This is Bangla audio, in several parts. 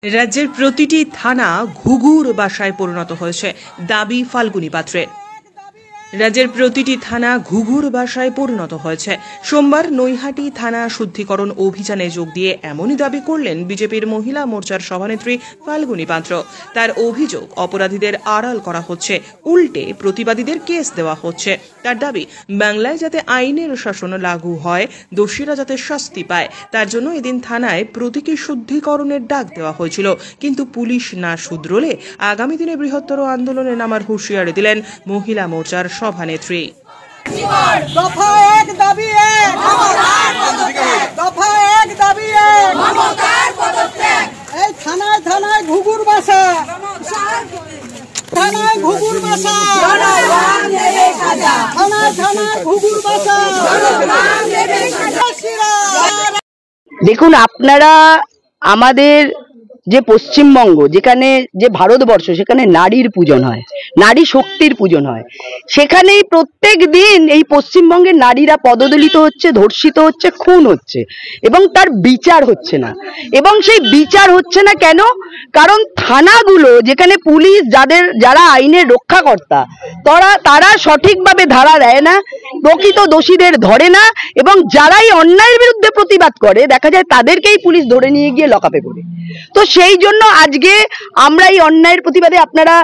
রাজ্যের প্রতিটি থানা ঘুঘুর বাসায় পরিণত হয়েছে, দাবি ফাল্গুনী পাত্রের। রাজ্যের প্রতিটি থানা ঘুঘুর বাসায় পরিণত হয়েছে। সোমবার নৈহাটি থানা শুদ্ধিকরণ অভিযানে যোগ দিয়ে এমনই দাবি করলেন বিজেপির মহিলা মোর্চার সভানেত্রী ফাল্গুনী পাত্র। তার অভিযোগ, অপরাধীদের আড়াল করা হচ্ছে, উল্টে প্রতিবাদীদের কেস দেওয়া হচ্ছে। তার দাবি, বাংলায় যাতে আইনের শাসন লাগু হয়, দোষীরা যাতে শাস্তি পায়, তার জন্য এদিন থানায় প্রতীকী শুদ্ধিকরণের ডাক দেওয়া হয়েছিল। কিন্তু পুলিশ না শুধরোলে আগামী দিনে বৃহত্তর আন্দোলনে নামার হুঁশিয়ারি দিলেন মহিলা মোর্চার সভানেত্রী। দফা এক দাবি এক, দফা এক দাবি এক, এই থানায় থানায় ঘুঘুর বাসা, থানায় ঘুঘুর বাসা, থানায় থানায় ঘুঘুর বাসা। দেখুন, আপনারা আমাদের যে পশ্চিমবঙ্গ, যেখানে যে ভারতবর্ষ, সেখানে নারীর পূজন হয়, নারী শক্তির পূজন হয়। সেখানেই প্রত্যেক দিন এই পশ্চিমবঙ্গের নারীরা পদদলিত হচ্ছে, ধর্ষিত হচ্ছে, খুন হচ্ছে, এবং তার বিচার হচ্ছে না। এবং সেই বিচার হচ্ছে না কেন? কারণ থানাগুলো, যেখানে পুলিশ, যারা আইনের রক্ষাকর্তা, তারা সঠিকভাবে ধারা দেয় না, প্রকৃত দোষীদের ধরে না, এবং যারাই অন্যায়ের বিরুদ্ধে প্রতিবাদ করে দেখা যায় তাদেরকেই পুলিশ ধরে নিয়ে গিয়ে লকআপে পড়ে। তো সেই জন্য আজকে আমরা এই অন্যায়ের প্রতিবাদে, আপনারা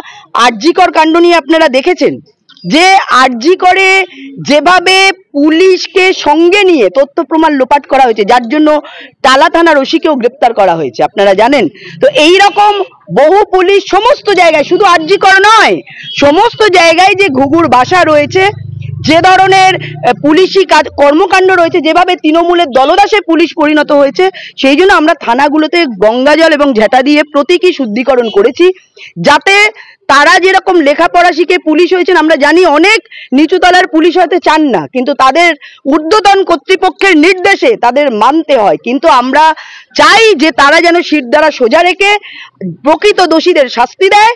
আরজিকর কাণ্ড নিয়ে আপনারা দেখেছেন যে আরজিকরে যেভাবে পুলিশকে সঙ্গে নিয়ে তথ্য প্রমাণ লোপাট করা হয়েছে, যার জন্য টালা থানার ওসিকেও গ্রেপ্তার করা হয়েছে, আপনারা জানেন। তো এই রকম বহু পুলিশ সমস্ত জায়গায়, শুধু আরজিকর নয়, সমস্ত জায়গায় যে ঘুঘুর বাসা রয়েছে, যে ধরনের পুলিশি কর্মকাণ্ড রয়েছে, যেভাবে তৃণমূলের দলদাসে পুলিশ পরিণত হয়েছে, সেই জন্য আমরা থানাগুলোতে গঙ্গাজল এবং ঝেঁটা দিয়ে প্রতীকী শুদ্ধিকরণ করেছি, যাতে তারা যেরকম লেখাপড়া শিখে পুলিশ হয়েছেন। আমরা জানি অনেক নিচুতলার পুলিশ হতে চান না, কিন্তু তাদের ঊর্ধ্বতন কর্তৃপক্ষের নির্দেশে তাদের মানতে হয়। কিন্তু আমরা চাই যে তারা যেন শিরদাঁড়া সোজা রেখে প্রকৃত দোষীদের শাস্তি দেয়,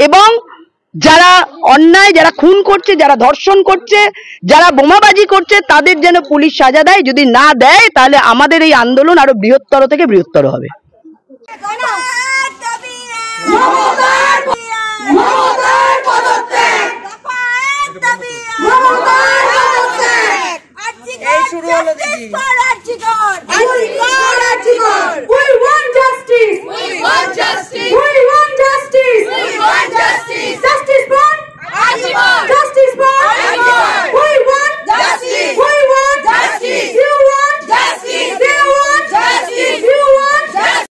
এবং যারা অন্যায়, যারা খুন করছে, যারা ধর্ষণ করছে, যারা বোমাবাজি করছে, তাদের যেন পুলিশ সাজা দেয়। যদি না দেয়, তাহলে আমাদের এই আন্দোলন আরো বৃহত্তর থেকে বৃহত্তর হবে। এই শুরু হলো দিদি।